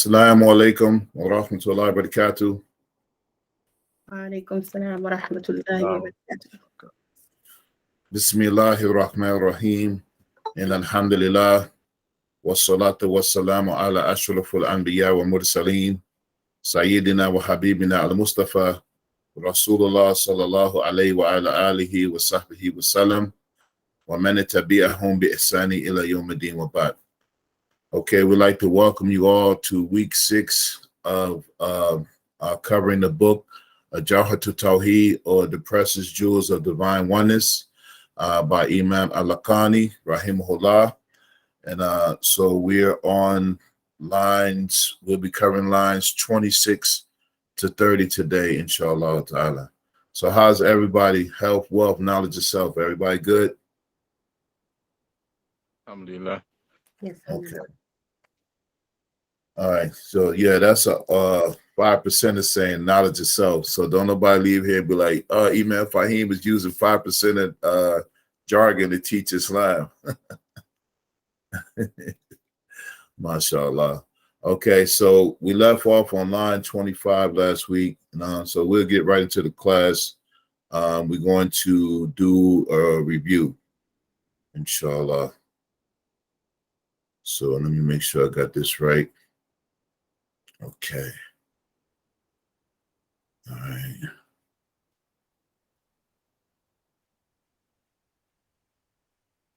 Assalamu alaikum wa rahmatullahi wa barakatuh. Alaikum salam wa rahmatullahi wa barakatuh. Bismillahir Rahmanir Rahim. And alhamdulillah. Wassalatu wassalamu ala ashrafil anbiya wa mursaleen. Sayyidina wa habibina al-Mustafa. Rasulullah sallallahu alayhi wa ala alihi wa sahbihi wa sallam. Wa man tabi'ahum bi ihsani ila yawmiddin wa ba'd. Okay, we'd like to welcome you all to week 6 of covering the book Jawhar to Tawhid, or The Precious Jewels of Divine Oneness, by Imam Al-Laqani, rahimahullah. And so we're on lines, we'll be covering lines 26 to 30 today, inshallah ta'ala. So how's everybody? Health, wealth, knowledge of self. Everybody good? Alhamdulillah. Yes, Okay. All right. So yeah, that's a 5% is saying knowledge of self. So don't nobody leave here and be like, Imam Fahim is using 5% of jargon to teach Islam. MashaAllah. Okay, so we left off on line 25 last week. So we'll get right into the class. We're going to do a review, inshallah. So let me make sure I got this right. Okay. All right.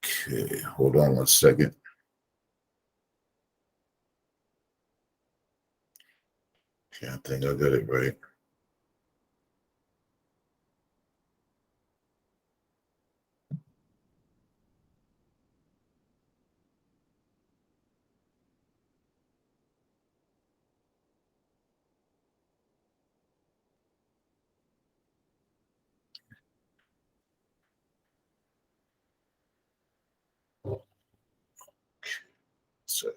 Okay, hold on one second. Okay, I think I got it right. So, I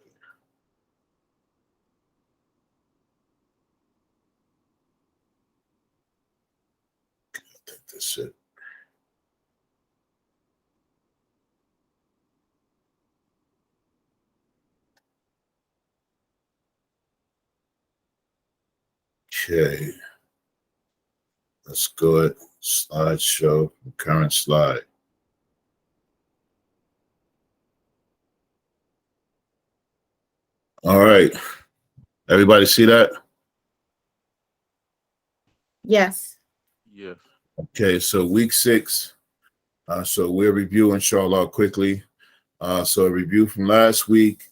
think that's it. Okay. Let's go at slideshow, current slide. All right. Everybody see that? Yes. Yes. Okay, so week 6. So we'll review, inshallah, quickly. So a review from last week.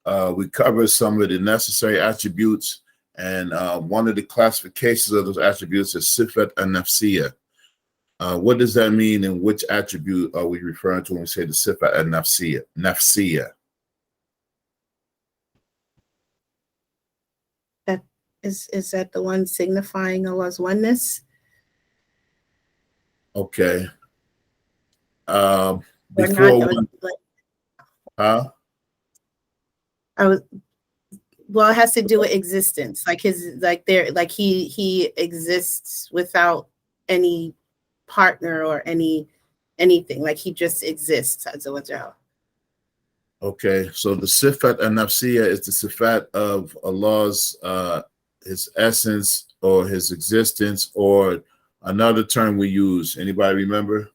We covered some of the necessary attributes, and one of the classifications of those attributes is sifat an-nafsiyya. What does that mean, and which attribute are we referring to when we say the sifat an-nafsiyya? Nafsiyya. That is that the one signifying Allah's oneness? Okay. Or Before not? one, huh? Well, it has to do with existence, like he exists without any partner or anything, like he just exists as a wajah. Okay, so the sifat an-nafsiyya is the sifat of Allah's his essence or his existence, or another term we use. Anybody remember?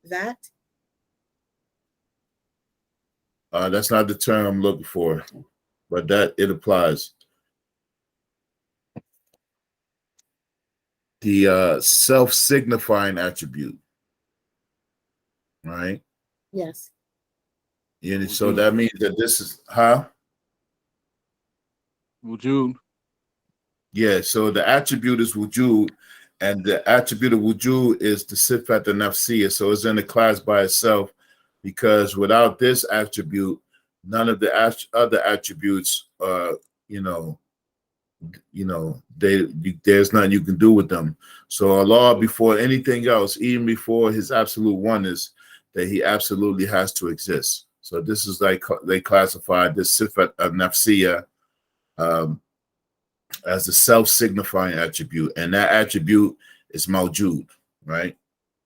That That's not the term I'm looking for, but that it applies. The self-signifying attribute, right? yes. And so that means that this is Wujud. Yeah, so the attribute is wujud, and the attribute of wujud is the sifat an-nafsiyya. So it's in the class by itself, because without this attribute, none of the other attributes, there's nothing you can do with them. So Allah, before anything else, even before his absolute oneness, that he absolutely has to exist. So this is like they classified this sifat an-nafsiyya as a self-signifying attribute, and that attribute is mawjud, right?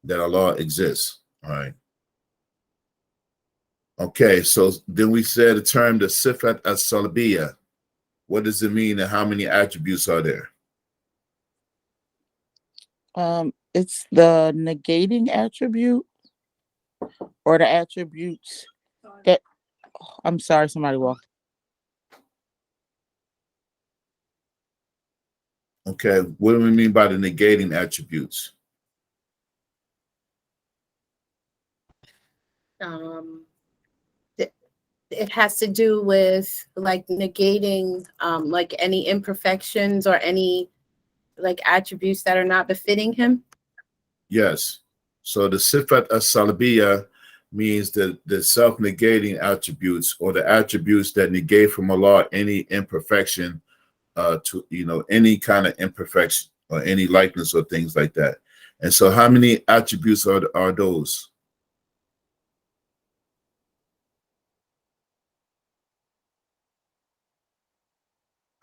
That Allah exists. All right. Okay, so then we said the term the sifat as-salbiyya. What does it mean and how many attributes are there? It's the negating attribute or the attributes that I'm sorry, somebody walked. Okay, what do we mean by the negating attributes? It has to do with like negating like any imperfections or any like attributes that are not befitting him. Yes. So the sifat as-salbiyya means that the self-negating attributes or the attributes that negate from Allah any imperfection, to any kind of imperfection or any likeness or things like that. And so how many attributes are those?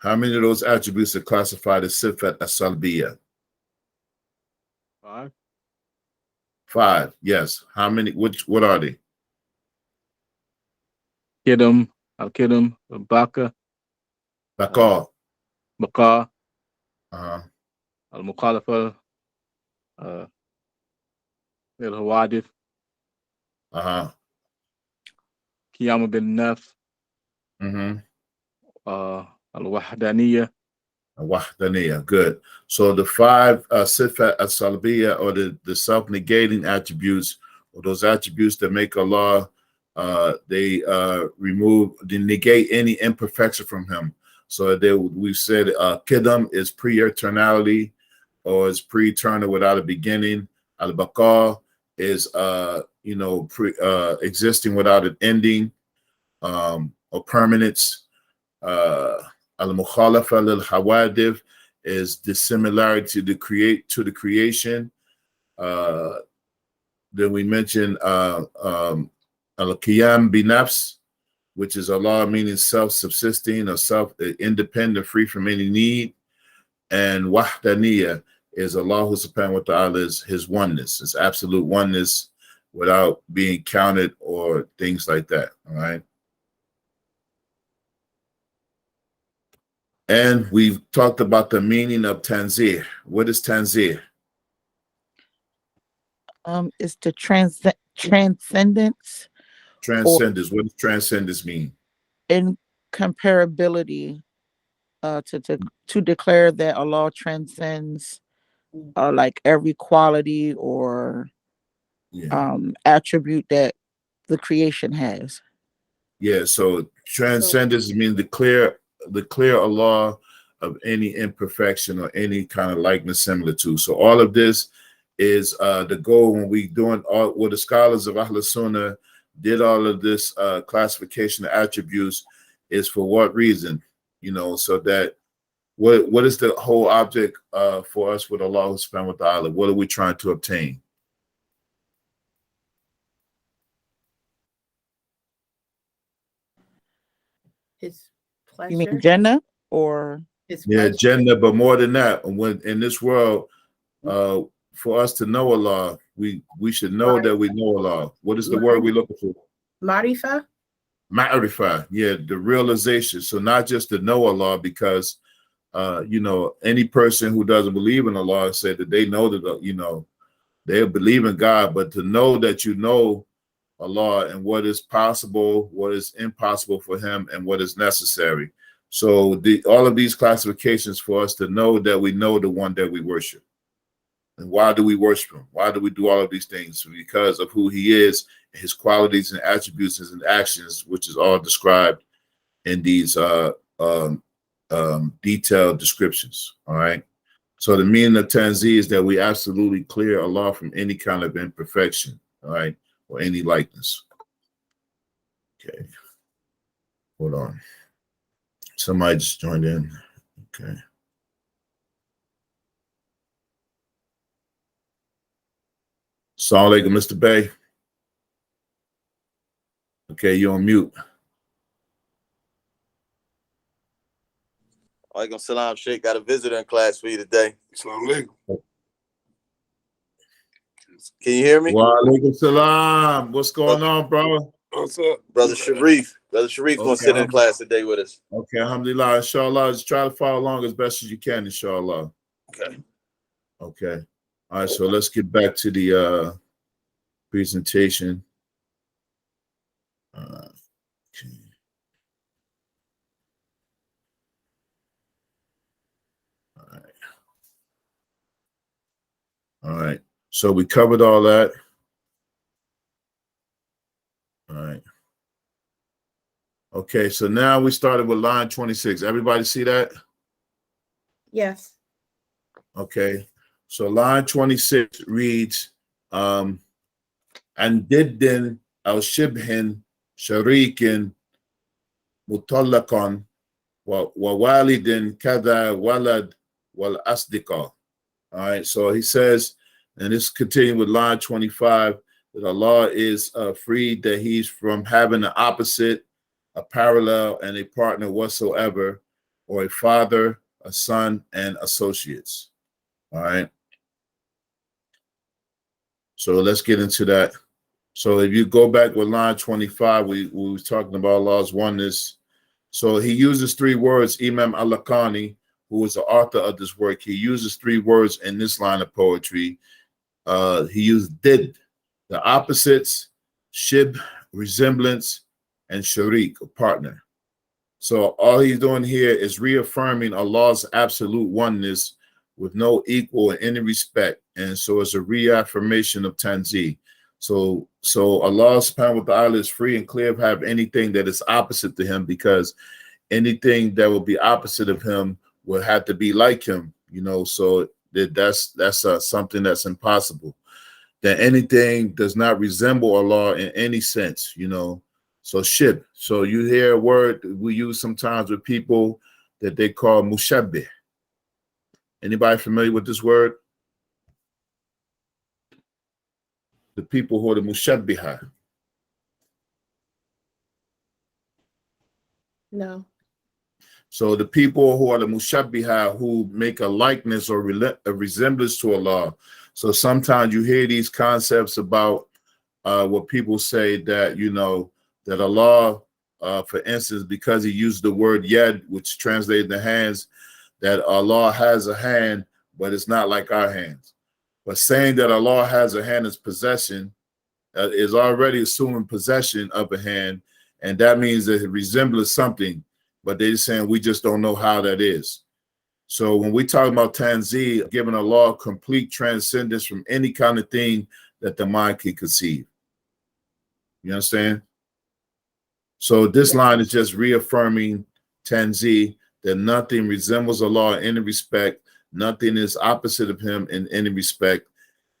How many of those attributes are classified as sifat as-salbiyya? 5. 5, yes. How many? What are they? Kidam, al-Kidam, al-Baka, Baqa. Baqa, Uh-huh. al-Mukhalafa, al-Hawadith, Uh-huh. Qiyam bin-Nafs, Mm-hmm. al-Wahdaniyya. Wahdaniyya, good. So the 5 sifat as-salbiyya or the self-negating attributes, or those attributes that make Allah, they negate any imperfection from him. So we've said Qidam is pre-eternality or is pre-eternal without a beginning. Al-Baqa is existing without an ending, or permanence. Al-Mukhalafa lil-Hawadith is dissimilarity to the creation. Then we mentioned Al-Qiyam bi-Nafs, which is Allah meaning self-subsisting or self-independent, free from any need. And Wahdaniyya is Allah subhanahu wa ta'ala is his oneness, his absolute oneness without being counted or things like that. All right. And we've talked about the meaning of tanzih. What is tanzih? It's the transcendence Transcendence. What does transcendence mean? incomparability, to declare that Allah transcends like every quality or attribute that the creation has. Yeah, so transcendence means the clear Allah of any imperfection or any kind of likeness similitude. So all of this is the goal when we doing all what the scholars of Ahl Sunnah did all of this classification of attributes is for what reason? So that what is the whole object for us with Allah subhanahu wa ta'ala? What are we trying to obtain? His pleasure. You mean Jannah or His Yeah, pleasure. Jannah, but more than that, when in this world, for us to know Allah, we should know that we know Allah. What is the word we're looking for? Marifa. Ma'rifah, yeah, the realization. So not just to know Allah, because any person who doesn't believe in Allah said that they know that they believe in God, but to know that you know Allah and what is possible, what is impossible for him, and what is necessary. So all of these classifications for us to know that we know the one that we worship. And why do we worship him? Why do we do all of these things? Because of who he is, his qualities and attributes and actions, which is all described in these detailed descriptions. All right. So the meaning of tanzih is that we absolutely clear Allah from any kind of imperfection, all right, or any likeness. Okay. Hold on. Somebody just joined in. Okay. Assalamu alaikum, Mr. Bay. Okay, you're on mute. Alaikum salam, Sheikh. Got a visitor in class for you today. Assalamu alaikum. Can you hear me? Wa alaikum salam. What's going on, bro? What's up? Brother Sharif. Brother Sharif gonna sit in class today with us. Okay, alhamdulillah, inshallah. Just try to follow along as best as you can, inshallah. Okay. Okay. All right, so let's get back to the presentation. Okay. All right. So we covered all that. All right. Okay, so now we started with line 26. Everybody see that? Yes. Okay. So line 26 reads, and diddin al shibhin sharikin mutallaqan wa walidin kada walad wal asdiqa. All right. So he says, and this continuing with line 25, that Allah is freed, that he's from having an opposite, a parallel, and a partner whatsoever, or a father, a son, and associates. All right. So let's get into that. So if you go back with line 25, we was talking about Allah's oneness. So he uses three words. Imam al-Lakhani, who is the author of this work, he uses three words in this line of poetry. He used did, the opposites, shib, resemblance, and sharik, a partner. So all he's doing here is reaffirming Allah's absolute oneness with no equal in any respect. And so it's a reaffirmation of Tanzih. So Allah subhanahu wa ta'ala is free and clear of have anything that is opposite to him, because anything that will be opposite of him will have to be like him, you know. So that's something that's impossible. That anything does not resemble Allah in any sense, you know. So shib. So you hear a word we use sometimes with people that they call mushabbih. Anybody familiar with this word? The people who are the mushabbiha. No. So the people who are the mushabbiha, who make a likeness or a resemblance to Allah. So sometimes you hear these concepts about what people say that, you know, that Allah, for instance, because he used the word yad, which translates the hands, that Allah has a hand, but it's not like our hands. But saying that Allah has a hand as possession is already assuming possession of a hand, and that means that it resembles something, but they're saying we just don't know how that is. So when we talk about Tanzih, giving Allah complete transcendence from any kind of thing that the mind can conceive. You understand? So this line is just reaffirming Tanzih, that nothing resembles Allah in any respect, nothing is opposite of him in any respect,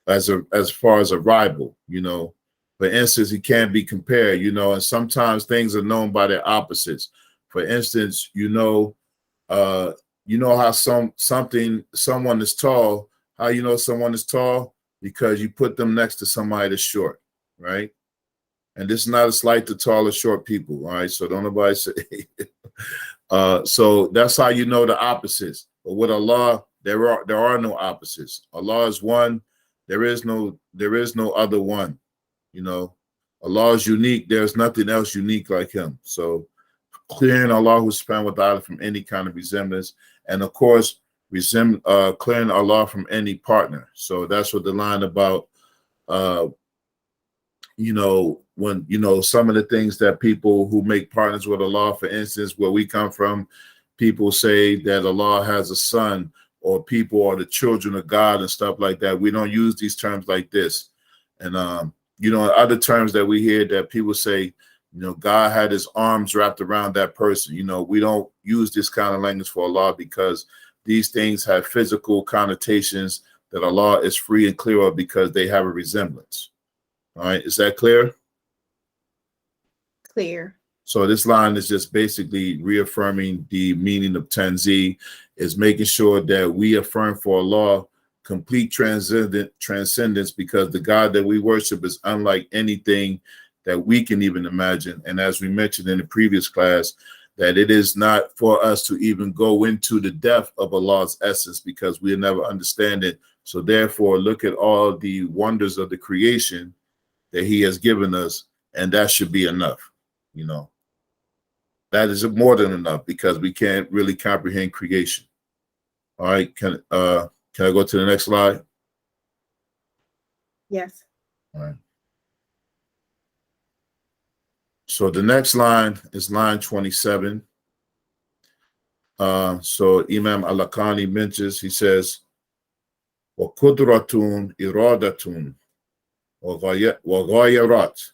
as far as a rival, you know. For instance, he can't be compared, you know, and sometimes things are known by their opposites. For instance, you know how someone is tall. How you know someone is tall? Because you put them next to somebody that's short, right? And this is not a slight to tall or short people, all right? So don't nobody say. So that's how you know the opposites. But with Allah, there are no opposites. Allah is one. There is no other one. You know, Allah is unique. There's nothing else unique like him. So clearing Allah subhanahu wa ta'ala from any kind of resemblance, and of course, clearing Allah from any partner. So that's what the line about, you know, when, you know, some of the things that people who make partners with Allah, for instance, where we come from, people say that Allah has a son, or people are the children of God and stuff like that. We don't use these terms like this. And, you know, other terms that we hear that people say, you know, God had his arms wrapped around that person. You know, we don't use this kind of language for Allah, because these things have physical connotations that Allah is free and clear of, because they have a resemblance. All right, is that clear? Clear. So this line is just basically reaffirming the meaning of Tanzih, is making sure that we affirm for Allah complete transcendence, because the God that we worship is unlike anything that we can even imagine. And as we mentioned in the previous class, that it is not for us to even go into the depth of Allah's essence, because we'll never understand it. So therefore, look at all the wonders of the creation that he has given us, and that should be enough. You know, that is more than enough because we can't really comprehend creation. All right, can I go to the next slide? Yes. All right. So the next line is line 27. So Imam Al-Lakhani mentions, he says, وَقُدْرَةٌ إِرَادَةٌ وَغَيَرَاتٌ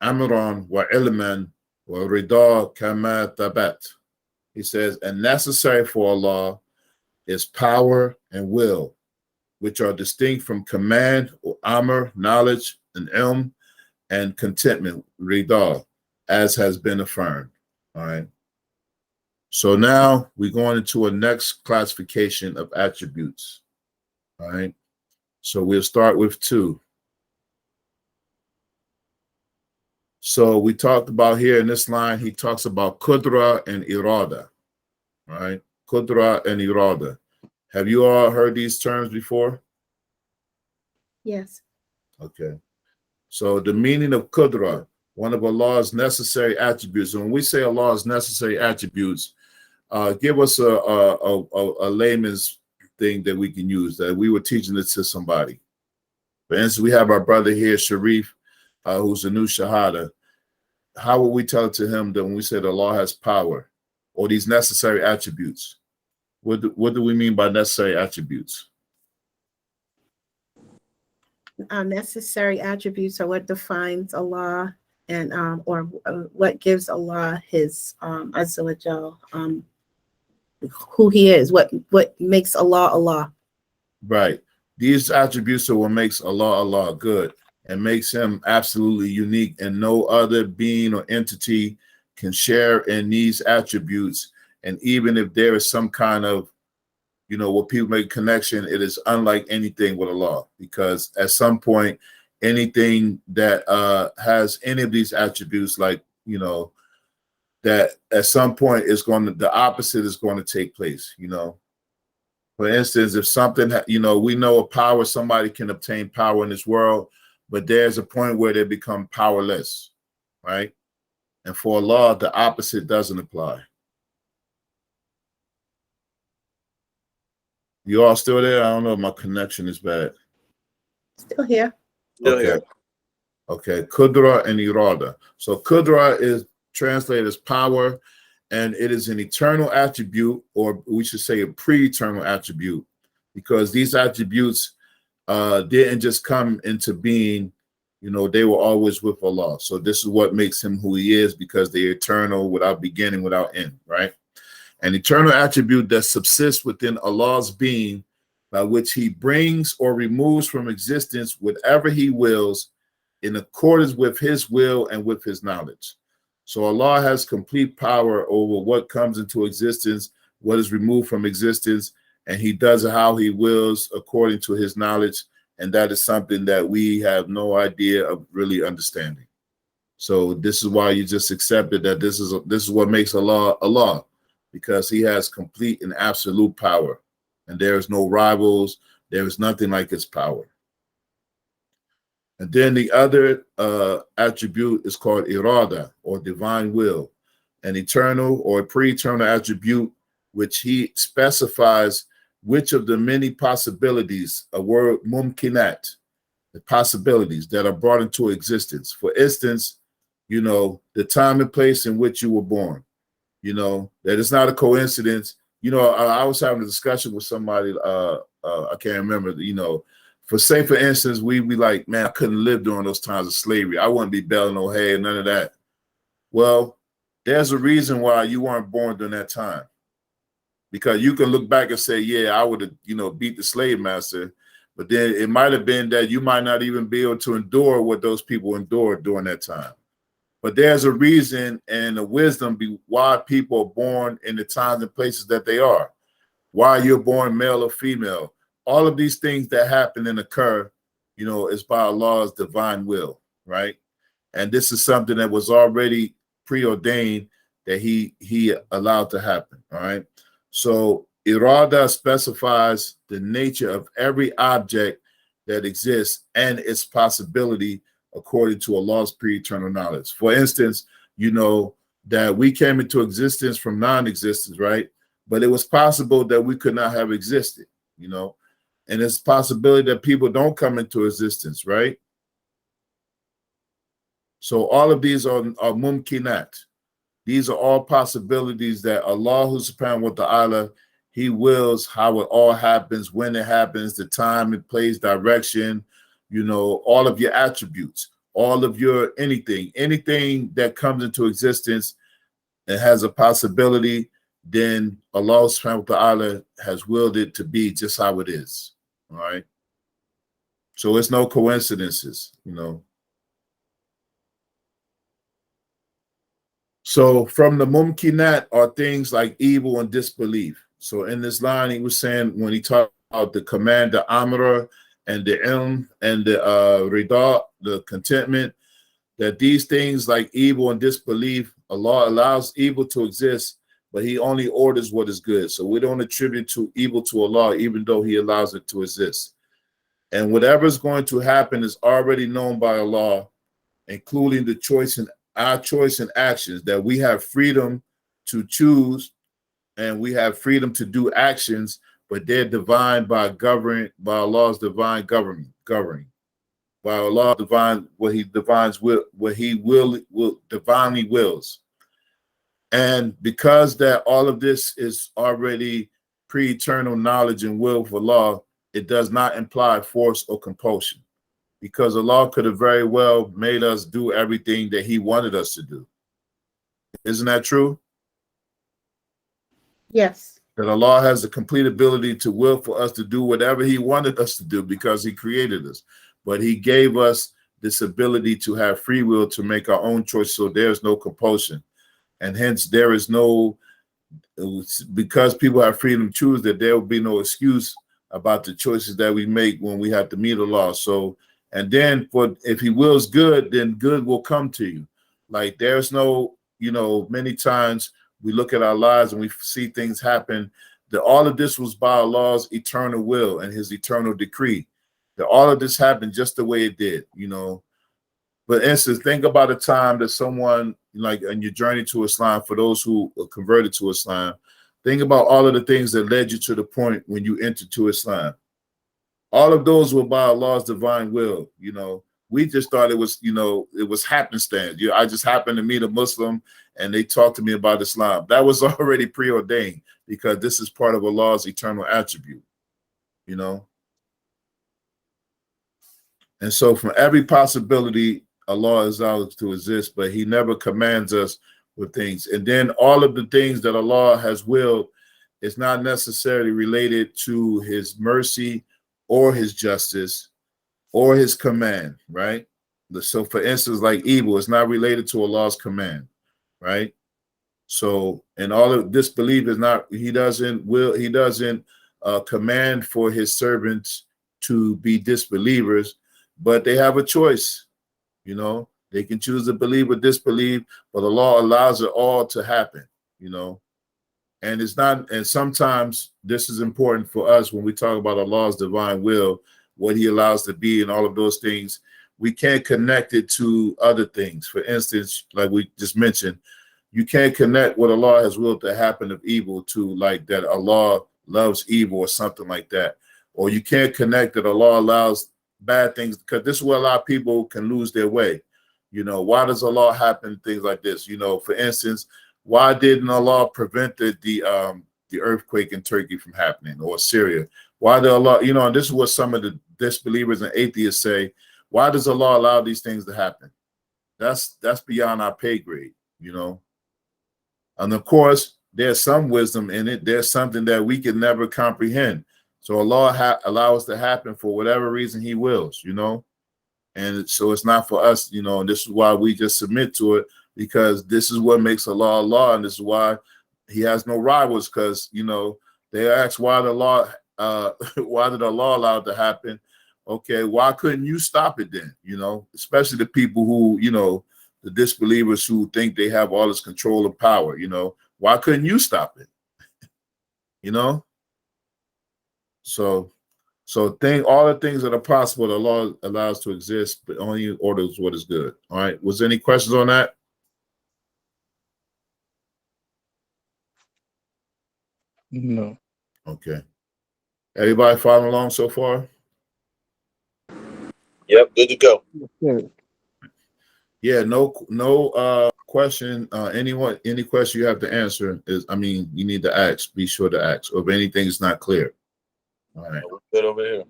أَمْرًا وَعِلْمًا وَرِضَى كَمَا ثَبَتَ. He says, and necessary for Allah is power and will, which are distinct from command or amr, knowledge, and ilm, and contentment, rida, as has been affirmed. All right. So now we're going into a next classification of attributes. All right. So we'll start with 2. So we talked about here in this line, he talks about kudra and irada. All right. Kudra and irada. Have you all heard these terms before? Yes. Okay. So the meaning of kudra, one of Allah's necessary attributes. And when we say Allah's necessary attributes, give us a layman's thing that we can use, that we were teaching it to somebody. For instance, we have our brother here, Sharif, who's a new Shahada. How would we tell it to him that when we say that Allah has power or these necessary attributes? What do we mean by necessary attributes? Necessary attributes are what defines Allah and or what gives Allah his Azza wa Jal, who he is, what makes Allah Allah. Right. These attributes are what makes Allah Allah, good, and makes him absolutely unique, and no other being or entity can share in these attributes. And even if there is some kind of, you know, what people make connection, it is unlike anything with Allah, because at some point, anything that has any of these attributes, like, you know, that at some point is going to, the opposite is going to take place, you know. For instance, if something, you know, we know a power, somebody can obtain power in this world, but there's a point where they become powerless, right? And for Allah, the opposite doesn't apply. You all still there? I don't know if my connection is bad. Still here. Still Okay. here. Okay. Kudra and irada. So kudra is translated as power, and it is an eternal attribute, or we should say a pre-eternal attribute, because these attributes didn't just come into being, you know, they were always with Allah. So this is what makes him who he is, because they're eternal, without beginning, without end, right? An eternal attribute that subsists within Allah's being, by which he brings or removes from existence whatever he wills in accordance with his will and with his knowledge. So Allah has complete power over what comes into existence, what is removed from existence, and he does it how he wills according to his knowledge. And that is something that we have no idea of really understanding. So this is why you just accepted that this is what makes Allah Allah, because he has complete and absolute power, and there is no rivals. There is nothing like his power. And then the other attribute is called irada, or divine will, an eternal or pre-eternal attribute, which he specifies which of the many possibilities, a word mumkinat, the possibilities that are brought into existence. For instance, you know, the time and place in which you were born, you know, that it's not a coincidence. You know, I was having a discussion with somebody, I can't remember, you know, for instance, we like, man, I couldn't live during those times of slavery. I wouldn't be baling no hay, none of that. Well, there's a reason why you weren't born during that time. Because you can look back and say, yeah, I would have, you know, beat the slave master. But then it might have been that you might not even be able to endure what those people endured during that time. But there's a reason and a wisdom why people are born in the times and places that they are. Why you're born male or female. All of these things that happen and occur, you know, is by Allah's divine will, right? And this is something that was already preordained that he allowed to happen, all right? So irada specifies the nature of every object that exists and its possibility according to Allah's pre-eternal knowledge. For instance, you know, that we came into existence from non-existence, right? But it was possible that we could not have existed, you know, and it's a possibility that people don't come into existence, right? So all of these are mumkinat. These are all possibilities that Allah subhanahu wa ta'ala, he wills how it all happens, when it happens, the time, it plays, direction, you know, all of your attributes, all of your anything that comes into existence and has a possibility, then Allah subhanahu wa ta'ala has willed it to be just how it is. All right. So it's no coincidences, you know. So from the mumkinat are things like evil and disbelief. So in this line, he was saying when he talked about the command, the amra, and the ilm, and the rida, the contentment, that these things like evil and disbelief, Allah allows evil to exist, but he only orders what is good. So we don't attribute to evil to Allah, even though he allows it to exist. And whatever is going to happen is already known by Allah, including the choice and our choice and actions, that we have freedom to choose and we have freedom to do actions, but they're divine by Allah's divine governing by Allah divine what he divines will what he will divinely wills. And because that all of this is already pre-eternal knowledge and will of Allah, it does not imply force or compulsion, because Allah could have very well made us do everything that he wanted us to do. Isn't that true? Yes. That Allah has the complete ability to will for us to do whatever he wanted us to do because he created us. But he gave us this ability to have free will to make our own choice, so there's no compulsion. And hence there is no, because people have freedom to choose, that there will be no excuse about the choices that we make when we have to meet Allah. So, and then if he wills good, then good will come to you. Like there's no, you know, many times we look at our lives and we see things happen, that all of this was by Allah's eternal will and his eternal decree. That all of this happened just the way it did, you know. For instance, think about a time that someone, like on your journey to Islam, for those who are converted to Islam, think about all of the things that led you to the point when you entered to Islam. All of those were by Allah's divine will, you know. We just thought it was, you know, it was happenstance. I just happened to meet a Muslim and they talked to me about Islam. That was already preordained, because this is part of Allah's eternal attribute, you know. And so from every possibility, Allah is allowed to exist, but he never commands us with things. And then all of the things that Allah has willed is not necessarily related to his mercy or his justice or his command, right? So for instance, like evil is not related to Allah's command, right? So, and all of disbelief is not, he doesn't command for his servants to be disbelievers, but they have a choice, you know. They can choose to believe or disbelieve, but the law allows it all to happen, you know. And it's not, and sometimes this is important for us when we talk about Allah's divine will, what he allows to be and all of those things. We can't connect it to other things. For instance, like we just mentioned, you can't connect what Allah has willed to happen of evil to like that Allah loves evil or something like that. Or you can't connect that Allah allows bad things, because this is where a lot of people can lose their way. You know, why does Allah happen things like this? You know, for instance, why didn't Allah prevent the earthquake in Turkey from happening, or Syria? Why did Allah, you know, and this is what some of the disbelievers and atheists say, why does Allah allow these things to happen? That's beyond our pay grade, you know. And of course, there's some wisdom in it. There's something that we can never comprehend. So Allah allows it to happen for whatever reason he wills, you know. And so it's not for us, you know, and this is why we just submit to it, because this is what makes Allah Allah, and this is why he has no rivals. Because, you know, they ask why did Allah allow it to happen? Okay, why couldn't you stop it then? You know, especially the people who, you know, the disbelievers who think they have all this control and power, you know, why couldn't you stop it? You know? So So all the things that are possible, the law allows to exist, but only orders what is good. All right. Was there any questions on that? No. Okay. Everybody following along so far? Yep, good to go. Good. Yeah, no question. Any question you have to answer you need to ask. Be sure to ask, or if anything's not clear. All right. We're good over here.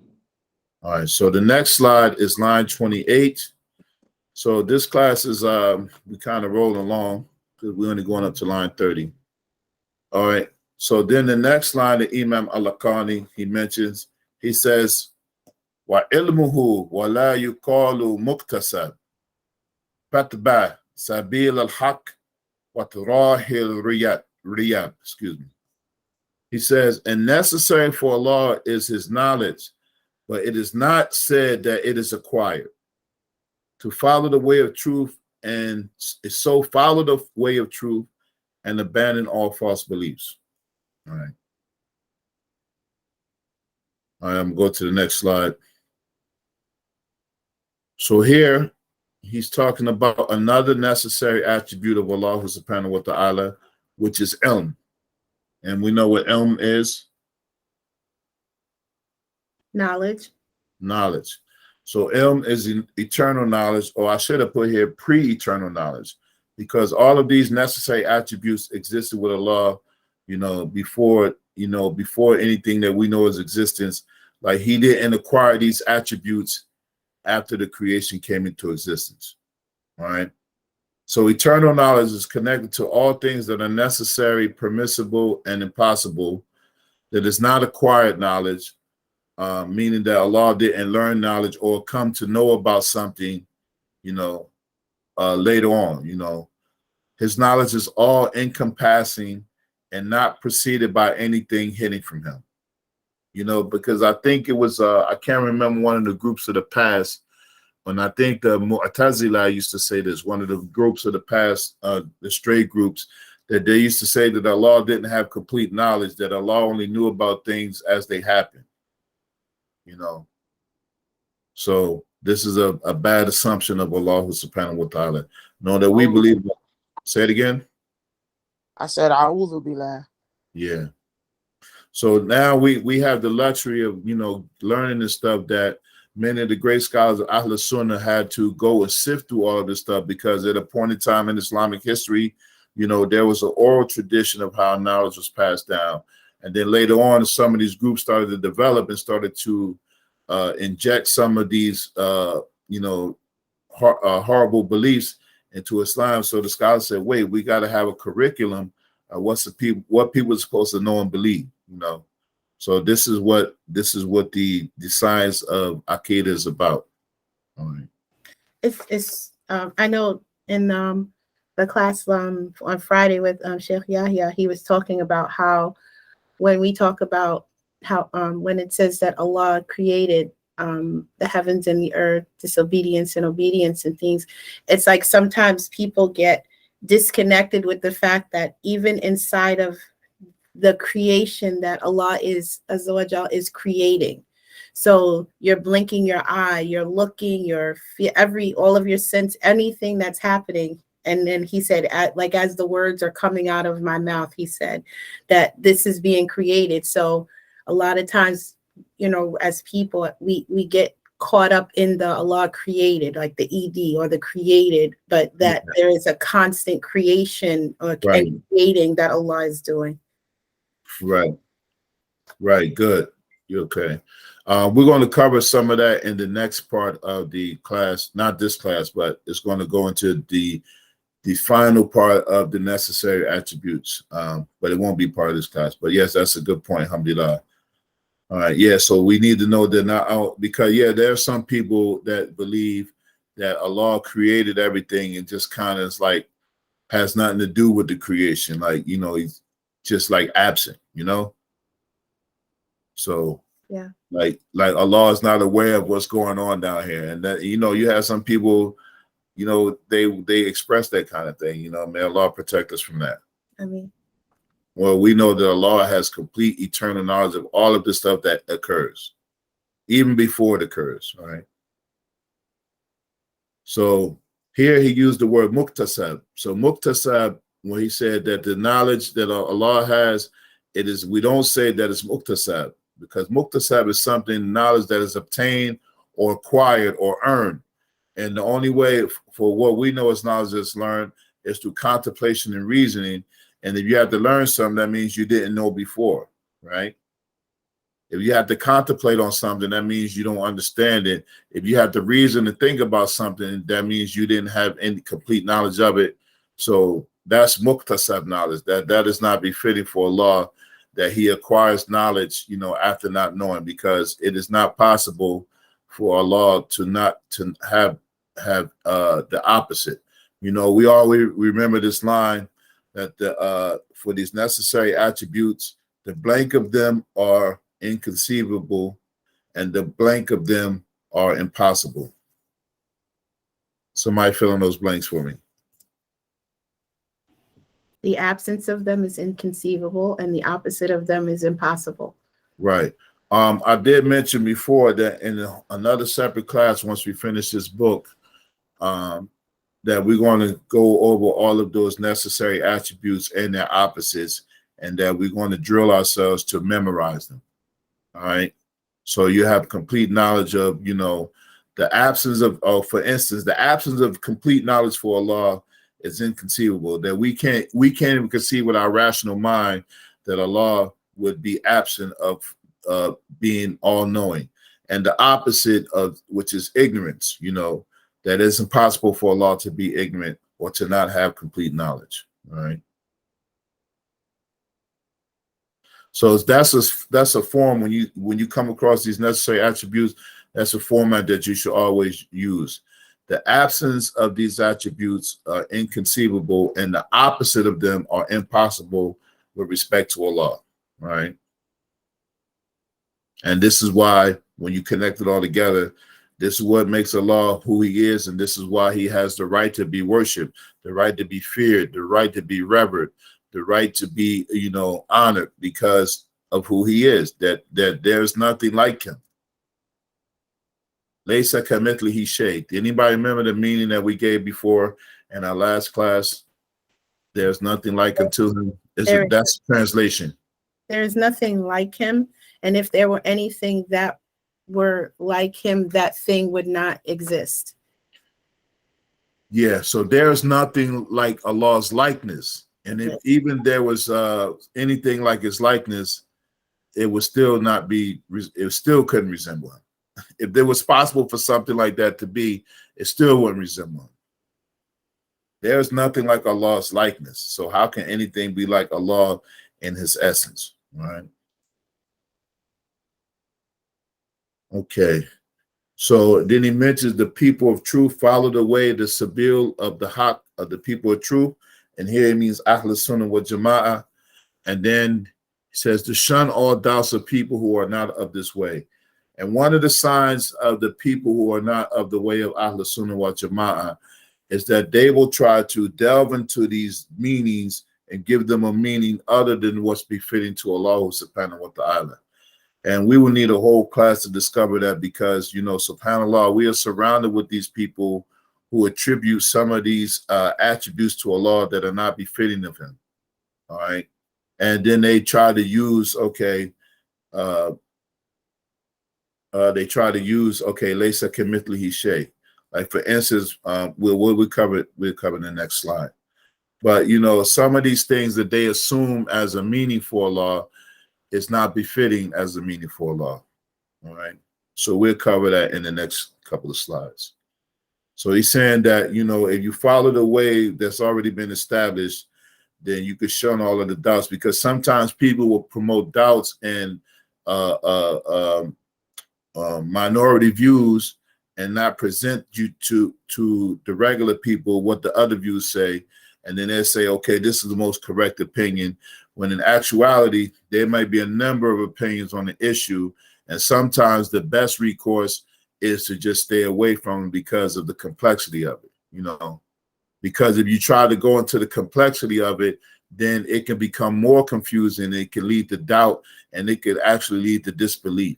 All right. So the next slide is line 28. So this class is we kind of rolling along because we're only going up to line 30. All right. So then the next line that Imam Al-Lakhani, he mentions, he says, wa ilmuhu wa la yuqalu muktasab fatba sabil al-haq wa turahil riyab. Excuse me. He says, and necessary for Allah is his knowledge, but it is not said that it is acquired. To follow the way of truth, and so follow the way of truth and abandon all false beliefs. All right. All right, I'm going to go to the next slide. So here, he's talking about another necessary attribute of Allah subhanahu wa ta'ala, which is ilm. And we know what ilm is. Knowledge. Knowledge. So ilm is eternal knowledge, or I should have put here pre-eternal knowledge, because all of these necessary attributes existed with Allah, before anything that we know is existence. Like he didn't acquire these attributes after the creation came into existence. All right. So eternal knowledge is connected to all things that are necessary, permissible, and impossible. That is not acquired knowledge, meaning that Allah didn't learn knowledge or come to know about something, later on. His knowledge is all encompassing and not preceded by anything hidden from him. Because I think it was, I can't remember one of the groups of the past, and I think the Mu'tazila used to say this, one of the groups of the past, the straight groups, that they used to say that Allah didn't have complete knowledge, that Allah only knew about things as they happened. So this is a bad assumption of Allah subhanahu wa ta'ala. Know that we believe. Say it again. I said, A'udhu Billah. Yeah. So now we have the luxury of, learning this stuff that many of the great scholars of Ahl Sunnah had to go and sift through all of this stuff, because at a point in time in Islamic history, there was an oral tradition of how knowledge was passed down. And then later on, some of these groups started to develop and started to inject some of these, horrible beliefs into Islam. So the scholars said, wait, we got to have a curriculum. What people are supposed to know and believe, So this is what the science of Aqidah is about. All right. It's I know in the class on Friday with Sheikh Yahya, he was talking about how when we talk about how when it says that Allah created the heavens and the earth, disobedience and obedience and things, it's like sometimes people get disconnected with the fact that even inside of the creation that Allah is Azza wa Jal is creating. So you're blinking your eye, you're looking, all of your sense, anything that's happening. And then he said, as the words are coming out of my mouth, he said that this is being created. So a lot of times, as people, we get caught up in the Allah created, like the ED or the created, but that there is a constant creation or creating that Allah is doing. Right. Good. You're okay. We're going to cover some of that in the next part of the class, not this class, but it's going to go into the final part of the necessary attributes, but it won't be part of this class. But yes, that's a good point. Alhamdulillah. All right. Yeah. So we need to know that now, because there are some people that believe that Allah created everything and just kind of has nothing to do with the creation. He's just absent, So yeah, like Allah is not aware of what's going on down here. And that, you have some people, they express that kind of thing, may Allah protect us from that. Well, we know that Allah has complete eternal knowledge of all of the stuff that occurs. even before it occurs, all right? So here he used the word muktasab. So muktasab, when he said that the knowledge that Allah has, it is, we don't say that it's muktasab, because muktasab is something, knowledge that is obtained or acquired or earned. And the only way for what we know as knowledge that's learned is through contemplation and reasoning. And if you have to learn something, that means you didn't know before, right? If you have to contemplate on something, that means you don't understand it. If you have to reason and think about something, that means you didn't have any complete knowledge of it. So that's muktasab knowledge. That is not befitting for Allah, that he acquires knowledge, after not knowing, because it is not possible for Allah to have the opposite. We always remember this line that for these necessary attributes, the blank of them are inconceivable and the blank of them are impossible. Somebody fill in those blanks for me. The absence of them is inconceivable and the opposite of them is impossible. Right. I did mention before that in another separate class, once we finish this book, that we're going to go over all of those necessary attributes and their opposites, and that we're going to drill ourselves to memorize them. All right. So you have complete knowledge of, the absence of, for instance, the absence of complete knowledge for Allah is inconceivable. That we can't even conceive with our rational mind that Allah would be absent of being all-knowing. And the opposite of which is ignorance, that it's impossible for Allah to be ignorant or to not have complete knowledge. All right. So that's a form when you come across these necessary attributes, that's a format that you should always use. The absence of these attributes are inconceivable, and the opposite of them are impossible with respect to Allah. Right? And this is why when you connect it all together, this is what makes Allah who he is, and this is why he has the right to be worshipped, the right to be feared, the right to be revered, the right to be, honored because of who he is, that there's nothing like him. Laysa kamithlihi shay. Anybody remember the meaning that we gave before in our last class? There's nothing like unto him. That's the translation. There is nothing like him. And if there were anything that were like him, that thing would not exist. Yeah, so there's nothing like Allah's likeness. And if even there was anything like his likeness, it would still not be, it still couldn't resemble him. If there was possible for something like that to be, it still wouldn't resemble him. There's nothing like Allah's likeness. So how can anything be like Allah in his essence? All right. Okay. So then he mentions the people of truth follow the way, the sabil of the haq of the people of truth. And here it means Ahl Sunnah wa Jama'ah. And then he says to shun all doubts of people who are not of this way. And one of the signs of the people who are not of the way of Ahl Sunnah wa Jama'ah is that they will try to delve into these meanings and give them a meaning other than what's befitting to Allah subhanahu wa ta'ala. And we will need a whole class to discover that because, subhanAllah, we are surrounded with these people who attribute some of these attributes to Allah that are not befitting of him. All right. And then they try to use, laysa kamithlihi shay. Like for instance, we'll cover in the next slide. But some of these things that they assume as a meaning for Allah is not befitting as a meaning for Allah. All right. So we'll cover that in the next couple of slides. So he's saying that, if you follow the way that's already been established, then you could shun all of the doubts, because sometimes people will promote doubts and minority views and not present you to the regular people what the other views say. And then they say, okay, this is the most correct opinion, when in actuality, there might be a number of opinions on the issue. And sometimes the best recourse is to just stay away from it because of the complexity of it, because if you try to go into the complexity of it, then it can become more confusing. It can lead to doubt, and it could actually lead to disbelief,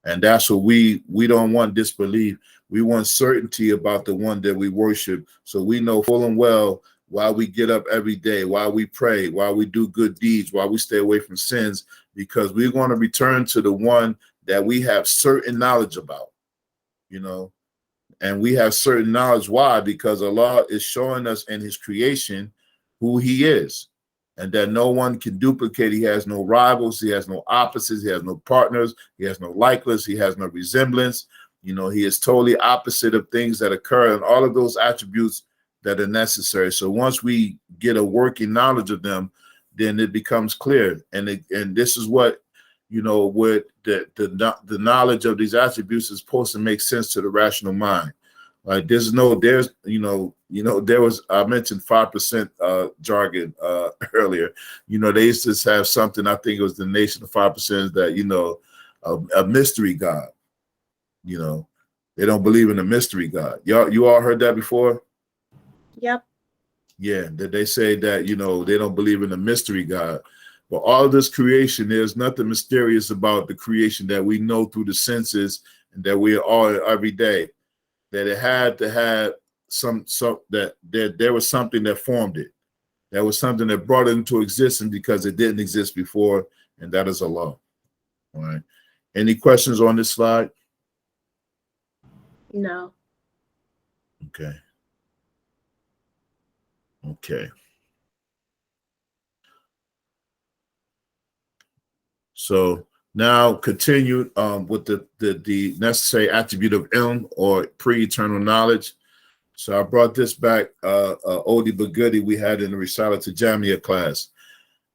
And that's what we don't want disbelief. We want certainty about the one that we worship. So we know full and well why we get up every day, why we pray, why we do good deeds, why we stay away from sins, because we're going to return to the one that we have certain knowledge about, you know. And we have certain knowledge. Why? Because Allah is showing us in his creation who he is, and that no one can duplicate. He has no rivals. He has no opposites. He has no partners. He has no likeness. He has no resemblance. You know, he is totally opposite of things that occur, and all of those attributes that are necessary. So once we get a working knowledge of them, then it becomes clear. And this is what, you know, what the knowledge of these attributes is supposed to make sense to the rational mind. Like there was, I mentioned 5% jargon earlier. You know, they used to have something, I think it was the nation of 5%, that, you know, a mystery God. You know, they don't believe in a mystery God. You all heard that before? Yep. Yeah, that they say that, you know, they don't believe in a mystery God. But all of this creation, there's nothing mysterious about the creation that we know through the senses and that we are all every day. That it had to have there was something that formed it. There was something that brought it into existence because it didn't exist before, and that is Allah. All right. Any questions on this slide? No. Okay. Okay. So now continue with the necessary attribute of ilm, or pre-eternal knowledge. So I brought this back, oldie but goodie we had in the Risala to Jamia class.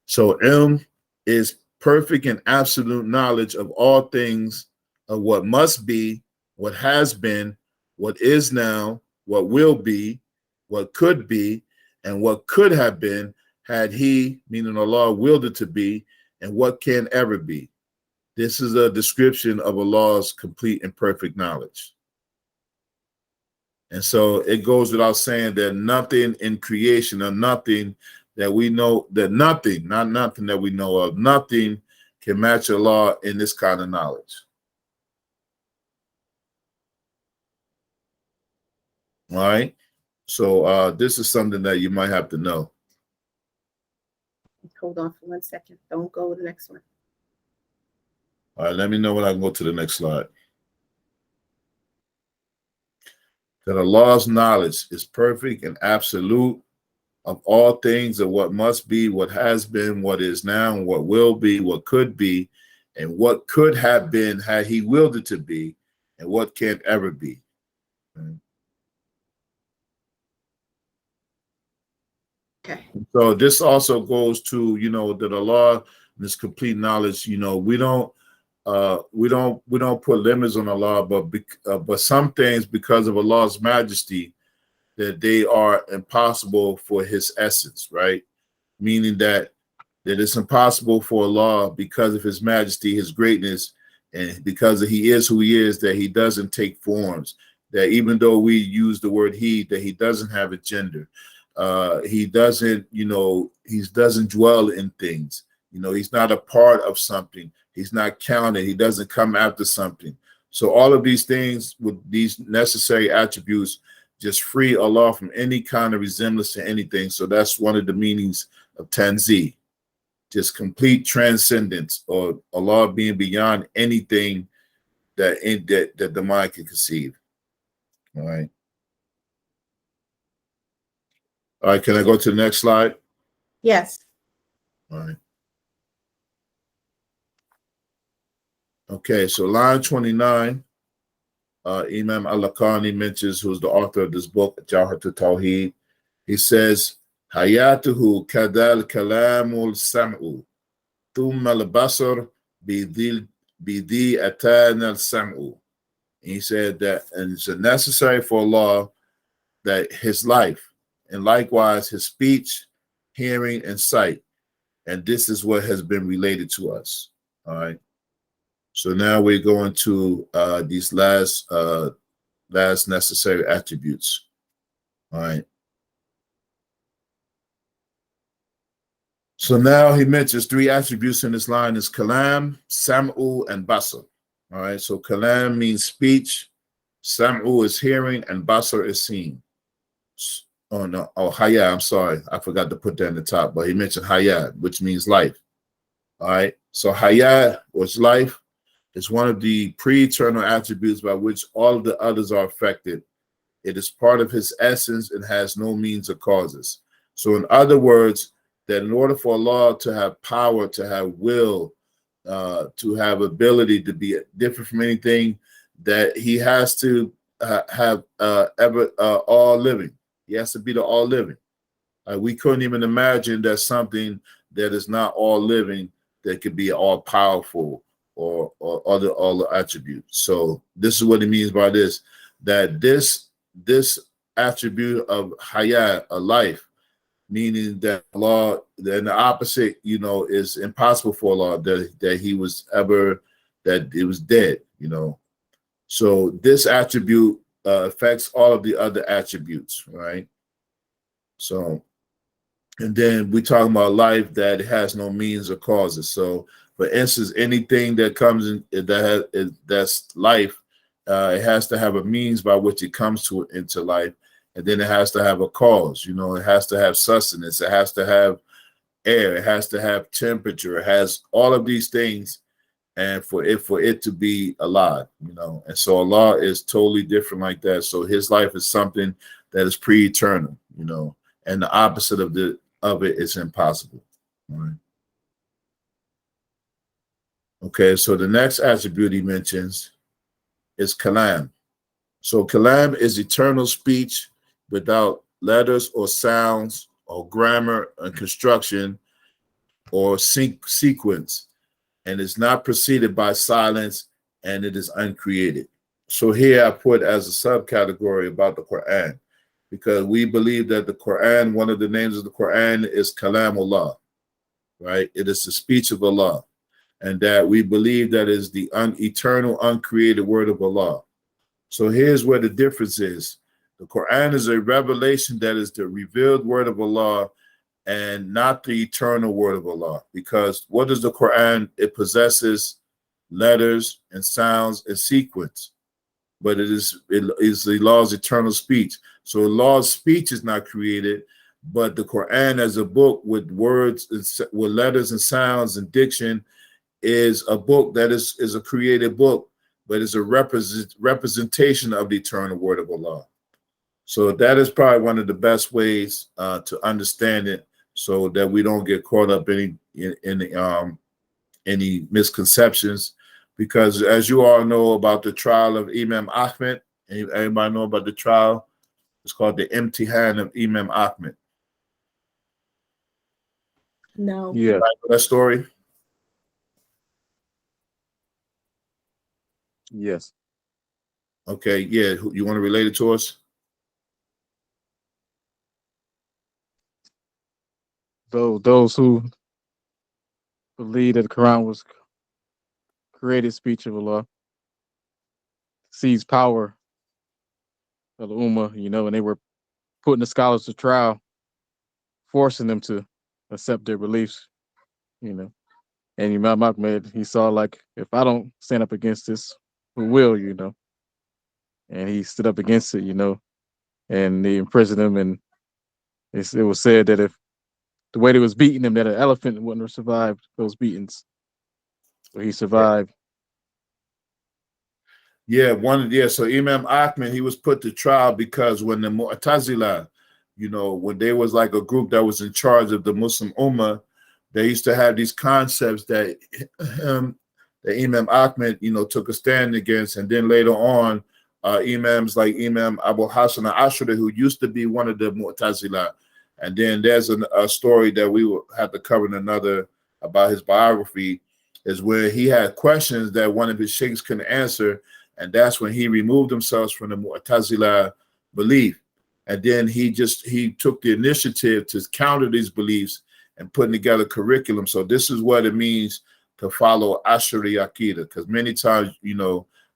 So ilm is perfect and absolute knowledge of all things, of what must be, what has been, what is now, what will be, what could be, and what could have been had he, meaning Allah, willed it to be, and what can ever be. This is a description of Allah's complete and perfect knowledge. And so it goes without saying that nothing in creation, or nothing that we know, that nothing, not nothing that we know of, nothing can match Allah in this kind of knowledge. All right. So this is something that you might have to know. Hold on for 1 second. Don't go to the next one. All right, let me know when I can go to the next slide. That Allah's knowledge is perfect and absolute of all things, of what must be, what has been, what is now, and what will be, what could be, and what could have been had he willed it to be, and what can't ever be. Okay. So this also goes to, you know, that Allah, this complete knowledge, you know, we don't put limits on Allah, but some things, because of Allah's majesty, that they are impossible for his essence, right? Meaning that it's impossible for Allah, because of his majesty, his greatness, and because he is who he is, that he doesn't take forms. That even though we use the word he, that he doesn't have a gender. He doesn't, you know, he doesn't dwell in things. You know, he's not a part of something. He's not counted. He doesn't come after something. So all of these things with these necessary attributes just free Allah from any kind of resemblance to anything. So that's one of the meanings of Tanzih. Just complete transcendence, or Allah being beyond anything that the mind can conceive. All right. All right, can I go to the next slide? Yes. All right. Okay, so line 29, Imam Al-Lakhani mentions, who's the author of this book, Jawhar to Tawhid. He says, Hayatuhu kadal kalamul sam'u, thumma al-basar bidi atan al-sam'u. He said that, and it's necessary for Allah that his life, and likewise his speech, hearing, and sight. And this is what has been related to us. All right. So now we're going to these last necessary attributes. All right. So now he mentions 3 attributes in this line: is kalam, sam'u, and basar. All right, so kalam means speech, sam'u is hearing, and basar is seeing. Oh no, oh haya, I'm sorry, I forgot to put that in the top, but he mentioned haya, which means life. All right, so haya, was life, is one of the pre-eternal attributes by which all of the others are affected. It is part of his essence and has no means or causes. So in other words, that in order for Allah to have power, to have will, to have ability to be different from anything, that he has to have all living. He has to be the all living. We couldn't even imagine that something that is not all living that could be all powerful or other all the attributes. So this is what it means by this, that this attribute of hayat, a life, meaning that Allah, then the opposite, is impossible for Allah, that he was ever, that it was dead, So this attribute affects all of the other attributes, right? So, and then we talking about life that has no means or causes. So, for instance, anything that comes in that's life, it has to have a means by which it comes into life, and then it has to have a cause. It has to have sustenance. It has to have air. It has to have temperature. It has all of these things, and for it to be alive. And so Allah is totally different like that. So His life is something that is pre-eternal. And the opposite of it is impossible. All right. Okay, so the next attribute he mentions is kalam. So kalam is eternal speech without letters or sounds or grammar and construction or sequence, and is not preceded by silence, and it is uncreated. So here I put as a subcategory about the Quran, because we believe that the Quran, one of the names of the Quran is Kalamullah, right? It is the speech of Allah, and that we believe that is the eternal, uncreated word of Allah. So here's where the difference is. The Quran is a revelation that is the revealed word of Allah and not the eternal word of Allah. Because what is the Quran? It possesses letters and sounds and sequence, but it is the Allah's eternal speech. So Allah's speech is not created, but the Quran as a book with words, with letters and sounds and diction, is a book that is a created book, but is a representation of the eternal word of Allah. So that is probably one of the best ways to understand it, so that we don't get caught up in any misconceptions. Because as you all know about the trial of Imam Ahmed, everybody know about the trial? It's called the Imtihan of Imam Ahmed. No. Yeah. Right, that story? Yes. Okay, yeah. You want to relate it to us? Those who believe that the Quran was created speech of Allah sees power of the Ummah, and they were putting the scholars to trial, forcing them to accept their beliefs, And Imam Ahmed, he saw, like, if I don't stand up against this, who will, And he stood up against it, and they imprisoned him. And it was said that if the way they was beating him, that an elephant wouldn't have survived those beatings. But he survived. So Imam Ahmed, he was put to trial because when the Mu'tazila, when they was like a group that was in charge of the Muslim Ummah, they used to have these concepts that that Imam Ahmed, took a stand against. And then later on, imams like Imam Abu Hassan al-Ashari, who used to be one of the Mu'tazila. And then there's a story that we will have to cover in another about his biography, is where he had questions that one of his sheikhs couldn't answer. And that's when he removed himself from the Mu'tazila belief. And then he took the initiative to counter these beliefs and putting together curriculum. So this is what it means to follow Ashari Aqidah. Because many times,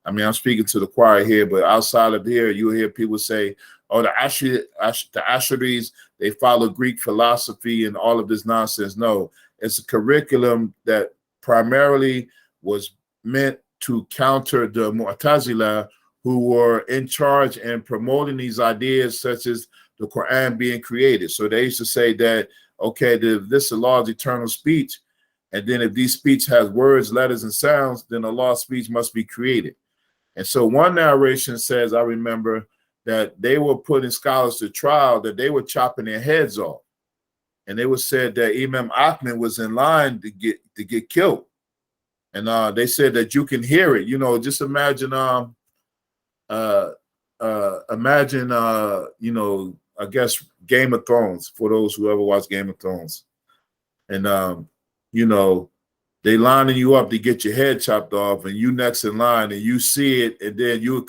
I'm speaking to the choir here, but outside of here, you'll hear people say, oh, the Asharis, they follow Greek philosophy and all of this nonsense. No, it's a curriculum that primarily was meant to counter the Mu'tazila, who were in charge and promoting these ideas such as the Quran being created. So they used to say that, okay, this Allah is eternal speech, and then if these speech has words, letters, and sounds, then Allah's speech must be created. And so one narration says, I remember, that they were putting scholars to trial, that they were chopping their heads off. And they were said that Imam Ahmed was in line to get killed. And they said that you can hear it. You know, just imagine you know, I guess Game of Thrones, for those who ever watched Game of Thrones. And you know, they lining you up to get your head chopped off, and you next in line, and you see it, and then you a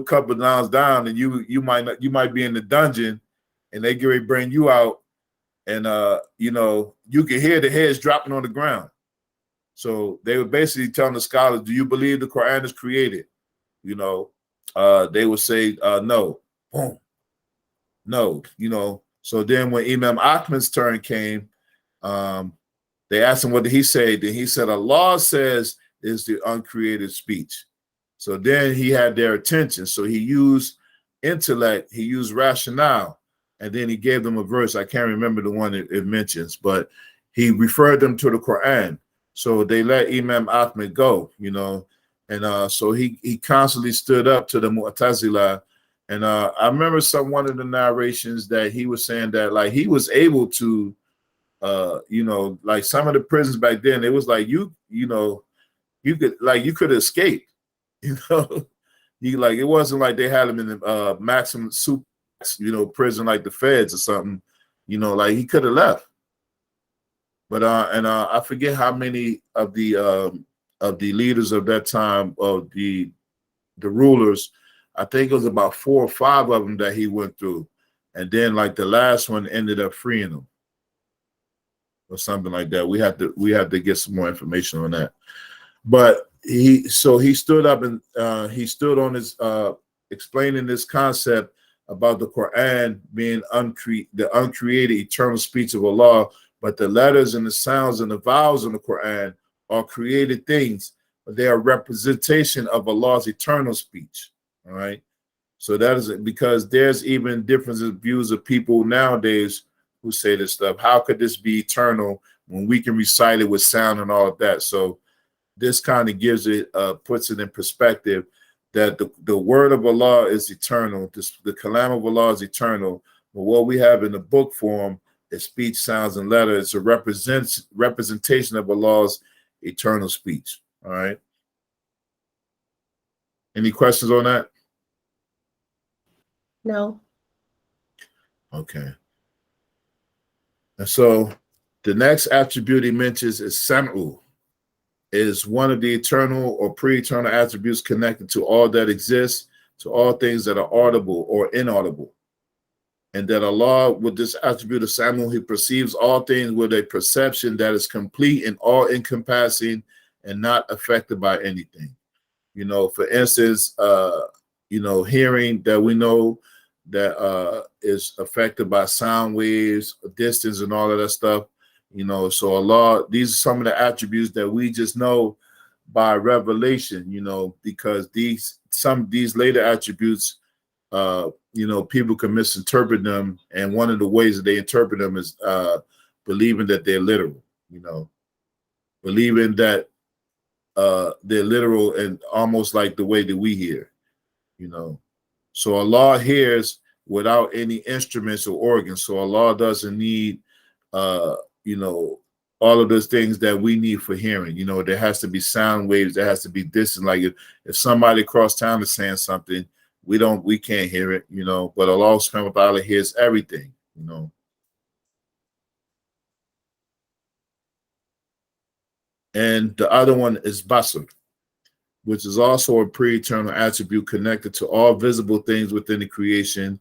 couple lines down, and you might be in the dungeon, and they get ready to bring you out, and you know, you can hear the heads dropping on the ground. So they were basically telling the scholars, do you believe the Quran is created? You know, they would say no. Boom. No, you know. So then when Imam Ahmad's turn came, they asked him, what did he say? Then he said, Allah says is the uncreated speech. So then he had their attention. So he used intellect, he used rationale, and then he gave them a verse. I can't remember the one it mentions, but he referred them to the Quran. So they let Imam Ahmed go, you know. And so he constantly stood up to the Mu'tazila. And I remember one of the narrations that he was saying that, like, he was able to, you know, like some of the prisons back then, it was like you could escape, you know. It wasn't like they had him in the maximum super, you know, prison like the feds or something, you know, like he could have left. But I forget how many of the leaders of that time, of the rulers, I think it was about 4 or 5 of them that he went through, and then like the last one ended up freeing him or something like that. We have to get some more information on that. But he stood up and he stood on his explaining this concept about the Quran being the uncreated eternal speech of Allah, but the letters and the sounds and the vowels in the Quran are created things, but they are representation of Allah's eternal speech. All right. So that is it, because there's even differences of views of people nowadays who say this stuff. How could this be eternal when we can recite it with sound and all of that? So this kind of gives it, puts it in perspective that the word of Allah is eternal. The kalam of Allah is eternal. But what we have in the book form is speech, sounds, and letters. It's a representation of Allah's eternal speech. All right. Any questions on that? No. Okay. And so the next attribute he mentions is sam'u, is one of the eternal or pre-eternal attributes connected to all that exists, to all things that are audible or inaudible. And that Allah, with this attribute of sam'u, he perceives all things with a perception that is complete and all-encompassing and not affected by anything. You know, for instance, you know, hearing, that we know that is affected by sound waves, distance, and all of that stuff. You know, so Allah, these are some of the attributes that we just know by revelation, you know, because some of these later attributes, you know, people can misinterpret them. And one of the ways that they interpret them is believing that they're literal, you know, believing that they're literal and almost like the way that we hear, you know. So Allah hears without any instruments or organs. So Allah doesn't need, you know, all of those things that we need for hearing. You know, there has to be sound waves. There has to be distance. Like if somebody across town is saying something, we can't hear it, you know, but Allah subhanahu wa ta'ala hears everything, you know. And the other one is basar, which is also a pre-eternal attribute connected to all visible things within the creation,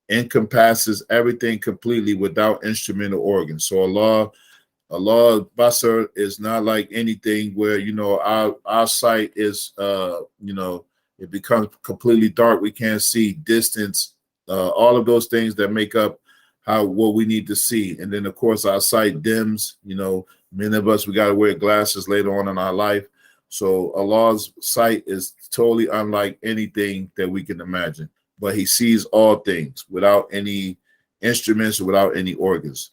encompasses everything completely without instrument or organ. So Allah basar is not like anything where, you know, our sight is, you know, it becomes completely dark. We can't see, distance, all of those things that make up what we need to see. And then of course our sight dims, you know, many of us, we got to wear glasses later on in our life. So Allah's sight is totally unlike anything that we can imagine, but he sees all things without any instruments, without any organs.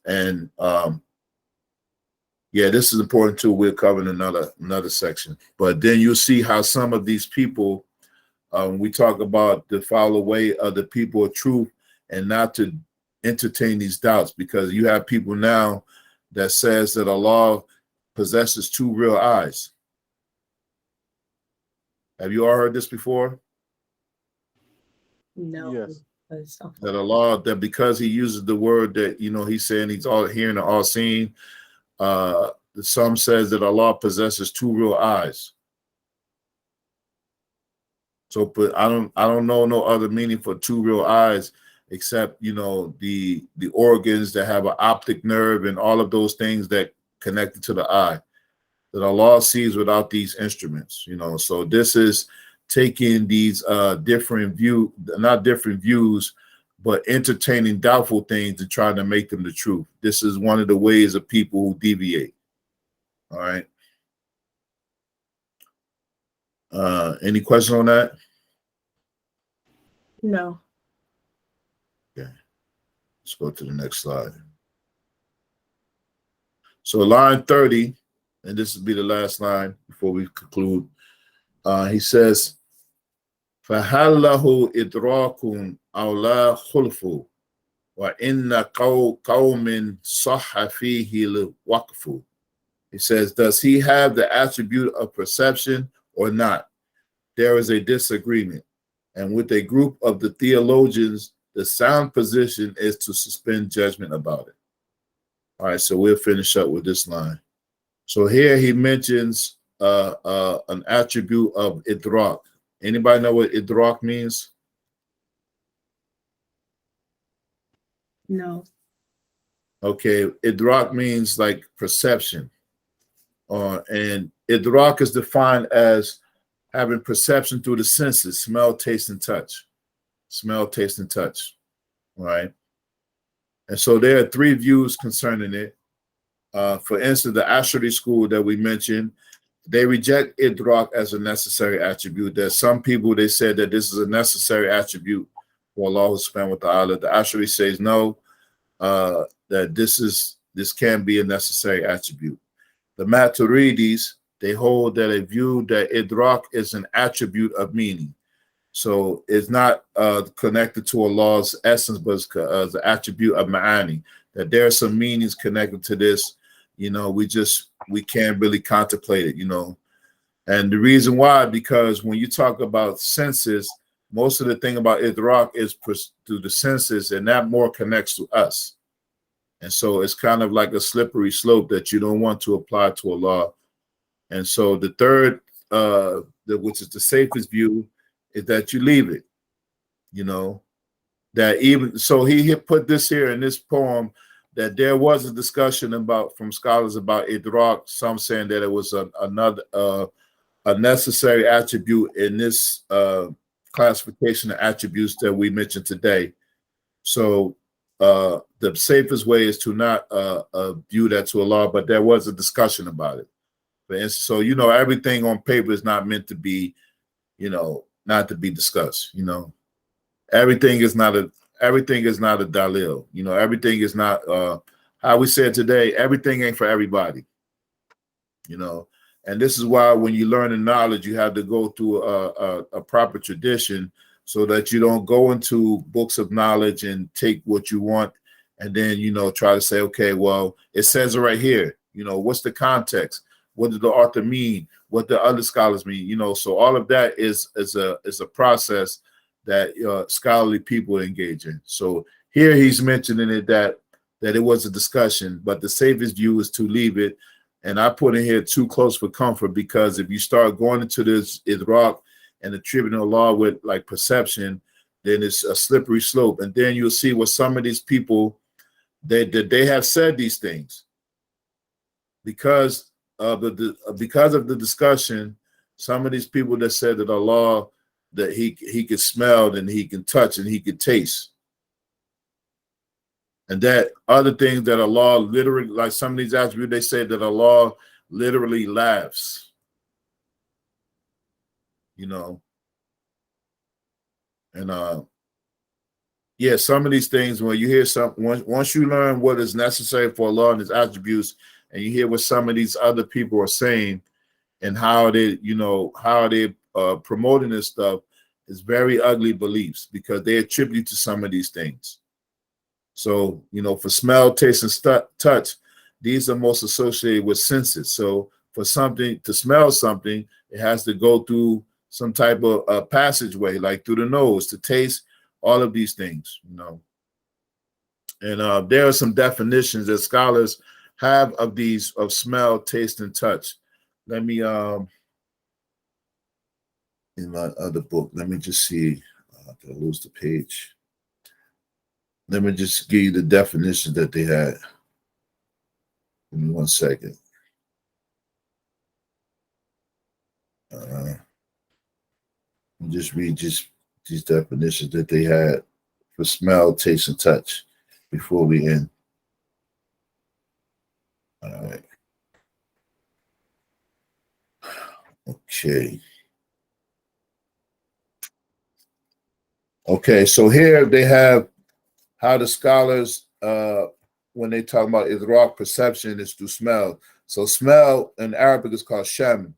And yeah, this is important too. We'll cover in another section. But then you'll see how some of these people, we talk about the follow way of the people of truth and not to entertain these doubts, because you have people now that says that Allah possesses two real eyes. Have you all heard this before? No. Yes. That Allah, that because he uses the word that, he's saying he's all hearing and all seeing, some says that Allah possesses two real eyes. So, but I don't know no other meaning for two real eyes except, the organs that have an optic nerve and all of those things that connected to the eye, that Allah sees without these instruments, So this is taking these not different views, but entertaining doubtful things to try to make them the truth. This is one of the ways of people who deviate. All right. Any question on that? No. Okay. Let's go to the next slide. So line 30, and this will be the last line before we conclude. He says, فَهَلْ لَهُ إِدْرَاكٌ أَوْ لَا خُلْفُ وَإِنَّ قَوْمٍ صَحَّ فِيهِ الْوَقْفُ. He says, does he have the attribute of perception or not? There is a disagreement. And with a group of the theologians, the sound position is to suspend judgment about it. All right, so we'll finish up with this line. So here he mentions an attribute of idrak. Anybody know what idrak means? No. Okay, idrak means like perception. And idrak is defined as having perception through the senses: smell, taste, and touch. Smell, taste, and touch. All right. And so there are three views concerning it. For instance, the Ashari school that we mentioned, they reject idrak as a necessary attribute. There's some people, they said that this is a necessary attribute for Allah subhanahu wa ta'ala. The Ashari says no, that this can be a necessary attribute. The Maturidis, they hold that a view that idrak is an attribute of meaning. So it's not connected to Allah's essence, but it's the attribute of ma'ani, that there are some meanings connected to this. We can't really contemplate it, And the reason why, because when you talk about senses, most of the thing about idrak is through the senses, and that more connects to us. And so it's kind of like a slippery slope that you don't want to apply to Allah. And so the third, which is the safest view, is that you leave it, that even, so he put this here in this poem, that there was a discussion from scholars about idrak, some saying that it was a necessary attribute in this classification of attributes that we mentioned today. So the safest way is to not view that to Allah, but there was a discussion about it. For instance, so everything on paper is not meant to be, not to be discussed. Everything is not a dalil. Everything is not how we said today. Everything ain't for everybody. And this is why when you learn the knowledge, you have to go through a proper tradition, so that you don't go into books of knowledge and take what you want and then try to say, okay, well, it says it right here. What's the context? What did the author mean? What the other scholars mean? So all of that is a process that scholarly people engage in. So here he's mentioning it that it was a discussion, but the safest view is to leave it. And I put in here too close for comfort, because if you start going into this idrak and attributing Allah with like perception, then it's a slippery slope. And then you'll see what some of these people, they have said these things because of the discussion. Some of these people that said that Allah, that he could smell and he can touch and he could taste, and that other things that Allah literally, like some of these attributes, they say that Allah literally laughs. you know. And yeah, some of these things, when you hear once you learn what is necessary for Allah and his attributes, and you hear what some of these other people are saying and how they, promoting this stuff, is very ugly beliefs because they attribute to some of these things. So, for smell, taste, and touch, these are most associated with senses. So for something to smell something, it has to go through some type of passageway, like through the nose, to taste, all of these things, And there are some definitions that scholars have of these, of smell, taste, and touch. Let me, in my other book, let me just see. Did I lose the page? Let me just give you the definitions that they had. Give me 1 second. Just read these definitions that they had for smell, taste, and touch before we end. All right. Okay. Okay, so here they have how the scholars, when they talk about idrak, perception, is through smell. So smell in Arabic is called sham.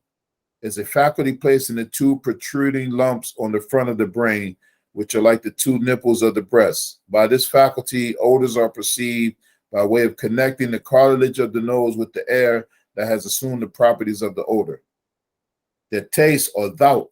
Is a faculty placed in the two protruding lumps on the front of the brain, which are like the two nipples of the breast. By this faculty, odors are perceived by way of connecting the cartilage of the nose with the air that has assumed the properties of the odor. The taste, or dhawq,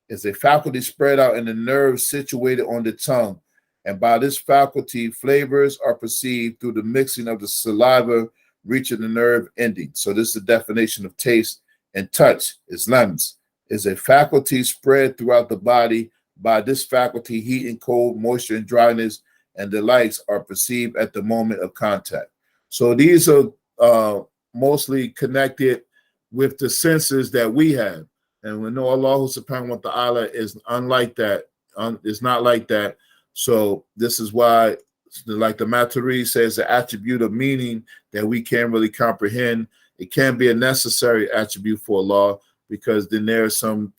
is a faculty spread out in the nerves situated on the tongue, and by this faculty, flavors are perceived through the mixing of the saliva reaching the nerve ending. So this is the definition of taste. And touch, Islams, is a faculty spread throughout the body. By this faculty, heat and cold, moisture and dryness, and the likes are perceived at the moment of contact. So these are mostly connected with the senses that we have. And we know Allah subhanahu wa ta'ala is unlike that, is not like that. So this is why, like the Maturi says, the attribute of meaning that we can't really comprehend. It can be a necessary attribute for Allah, because then there's some,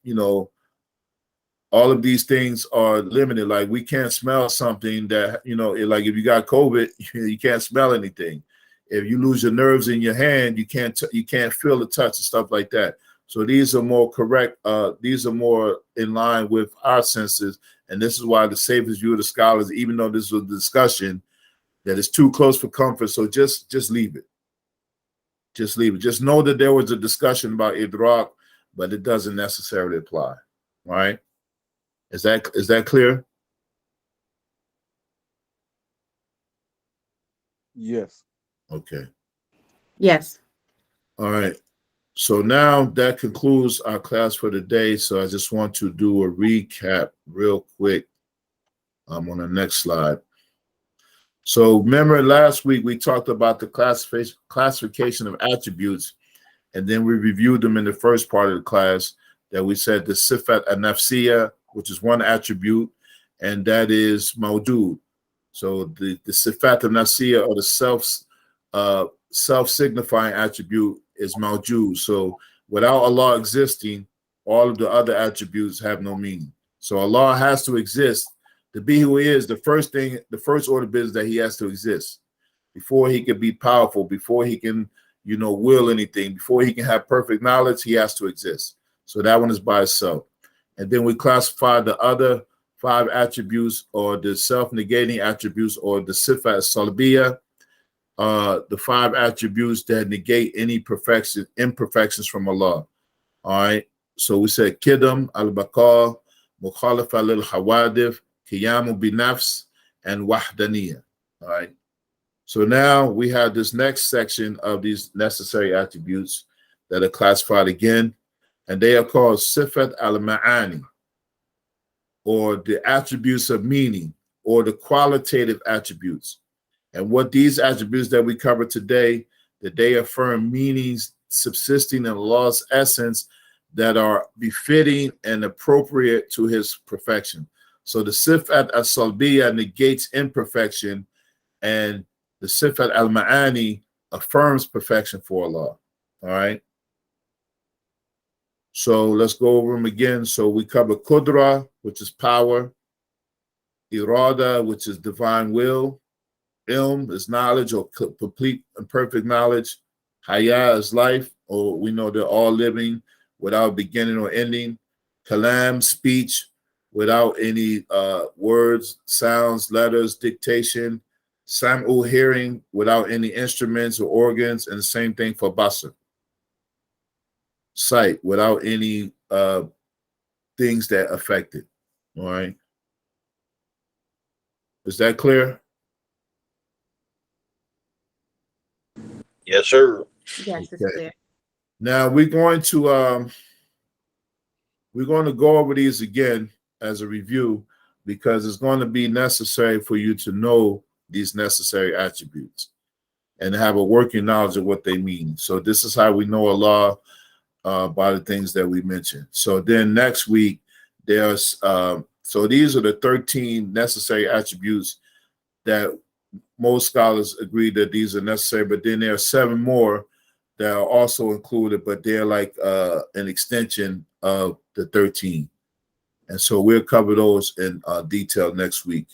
all of these things are limited. Like we can't smell something that, like if you got COVID, you can't smell anything. If you lose your nerves in your hand, you can't feel the touch and stuff like that. So these are more correct. These are more in line with our senses. And this is why the safest view of the scholars, even though this was a discussion, that is too close for comfort. So just leave it. Just leave it. Just know that there was a discussion about idrak, but it doesn't necessarily apply. All right? Is that clear? Yes. Okay. Yes. All right. So now that concludes our class for today. So I just want to do a recap real quick. On the next slide. So remember last week we talked about the classification of attributes, and then we reviewed them in the first part of the class, that we said the sifat an-nafsiyya, which is one attribute, and that is mawjud. So the sifat an-nafsiyya, or the self-signifying attribute, is mawjud. So without Allah existing, all of the other attributes have no meaning. So Allah has to exist. To be who he is, the first order of business, that he has to exist before he can be powerful, before he can, will anything, before he can have perfect knowledge, he has to exist. So that one is by itself. And then we classify the other 5 attributes, or the self-negating attributes, or the sifat salbiyya, the 5 attributes that negate any imperfections from Allah. All right. So we said kidam, al-baqa, mukhalafa lil-hawadith, Qiyamu binafs, and wahdaniyah. All right. So now we have this next section of these necessary attributes that are classified again, and they are called sifat al-ma'ani, or the attributes of meaning, or the qualitative attributes. And what these attributes that we cover today, that they affirm meanings subsisting in Allah's essence that are befitting and appropriate to his perfection. So the sifat al-salbiyya negates imperfection, and the sifat al-ma'ani affirms perfection for Allah. All right. So let's go over them again. So we cover Qudra, which is power, Irada, which is divine will, Ilm is knowledge or complete and perfect knowledge, Haya is life, or we know they're all living without beginning or ending, Kalam, speech, without any words, sounds, letters, dictation, Sam'u, hearing, without any instruments or organs, and the same thing for Basar, sight, without any things that affect it. All right. Is that clear? Yes, sir. Yes, it's Okay. clear. Now we're going to go over these again as a review, because it's going to be necessary for you to know these necessary attributes and have a working knowledge of what they mean. So this is how we know Allah, by the things that we mentioned. So then next week, there's so these are the 13 necessary attributes that most scholars agree that these are necessary, but then there are 7 more that are also included, but they're like an extension of the 13. And so we'll cover those in detail next week,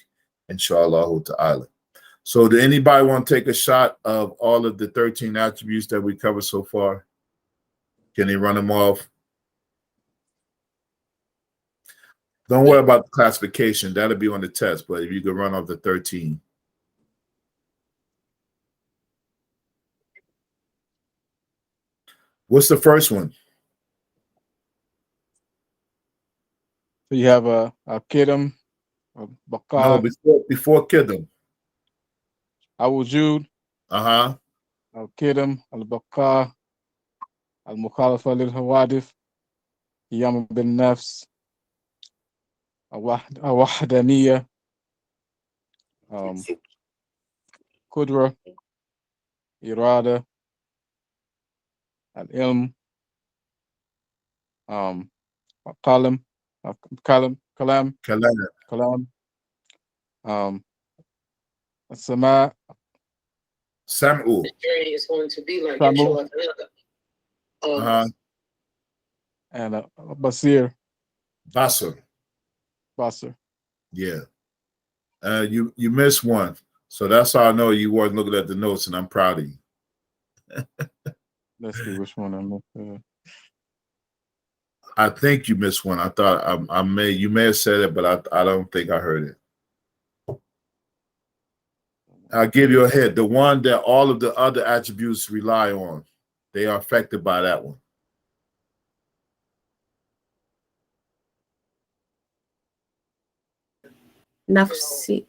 inshallah ta'ala. So do anybody want to take a shot of all of the 13 attributes that we covered so far? Can they run them off? Don't worry about the classification. That'll be on the test, but if you could run off the 13. What's the first one? So you have a Kidam, a No, Baka, before Kidam. Awujud, Uh-huh. Al Kidam, Al Baka, Al Mukhalafa lil Hawadif, Yam bin Nafs, Al Wahdaniya, Qudra, Irada, Al Ilm, Kalam, Kalam, Sama, Sam'u. journey is going to be like Samu, Uh-huh. and Basir, Basar. Basir. Yeah. You missed one. So that's how I know you weren't looking at the notes, and I'm proud of you. Let's see which one I missed. I think you missed one. I thought you may have said it, but I don't think I heard it. I'll give you a hint. The one that all of the other attributes rely on, they are affected by that one. Nafsi,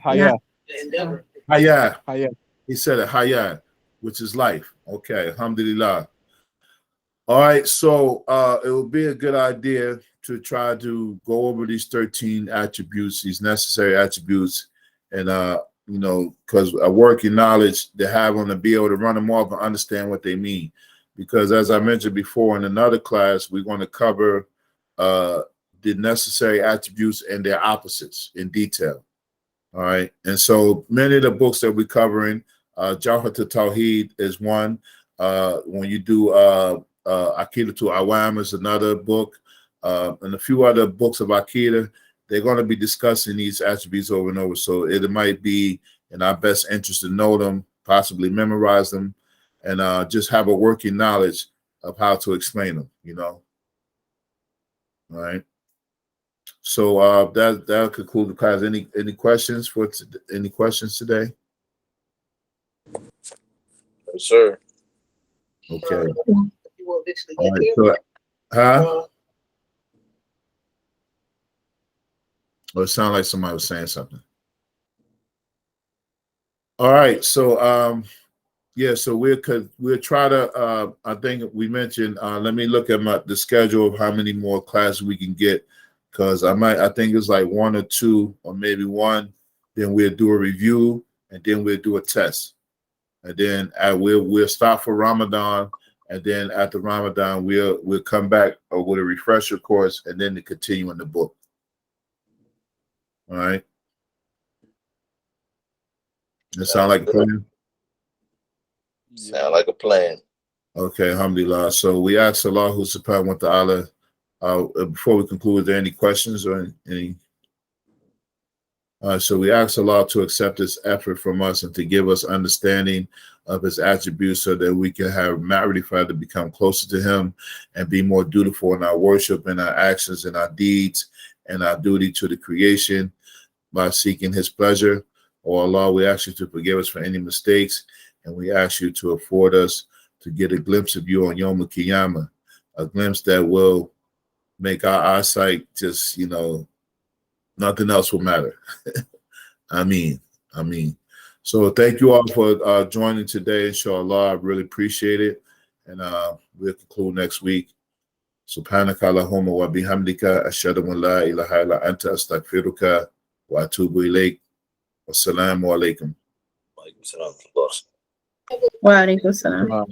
Haya. Haya. Haya. He said it, Haya, which is life. Okay, alhamdulillah. All right, so it would be a good idea to try to go over these 13 attributes, these necessary attributes, and because a working knowledge to have them to be able to run them off and understand what they mean. Because as I mentioned before in another class, we're going to cover the necessary attributes and their opposites in detail. All right, and so many of the books that we're covering, Jawhar to Tawhid is one. When you do Aqidah to Awam is another book, and a few other books of Aqidah, they're going to be discussing these attributes over and over. So it might be in our best interest to know them, possibly memorize them, and just have a working knowledge of how to explain them, All right. So that'll conclude the class. Any questions any questions today? Yes, sir. Okay. All right. So, it sounded like somebody was saying something. All right. So yeah. So we'll try to. I think we mentioned. Let me look at the schedule of how many more classes we can get. Because I think it's like 1 or 2 or maybe 1. Then we'll do a review and then we'll do a test. And then we'll stop for Ramadan. And then after Ramadan, we'll come back with a refresher course and then to continue in the book. All right. Does it sound like a plan? Sound like a plan. Okay, alhamdulillah. So we ask Allah who subhanahu wa ta'ala, before we conclude, are there any questions or any? So we ask Allah to accept this effort from us and to give us understanding of his attributes so that we can have ma'rifah to become closer to him and be more dutiful in our worship and our actions and our deeds and our duty to the creation by seeking his pleasure. Oh Allah, we ask you to forgive us for any mistakes, and we ask you to afford us to get a glimpse of you on Yom Al-Qiyamah, a glimpse that will make our eyesight just, nothing else will matter. I mean. So thank you all for joining today, inshallah. I really appreciate it. And we'll conclude next week. Subhanaka Allahumma wa bihamdika ashhadu an la ilaha illa anta astaghfiruka wa atubu ilayk. Wassalamu alaikum. Wa alaikum salam. Allah.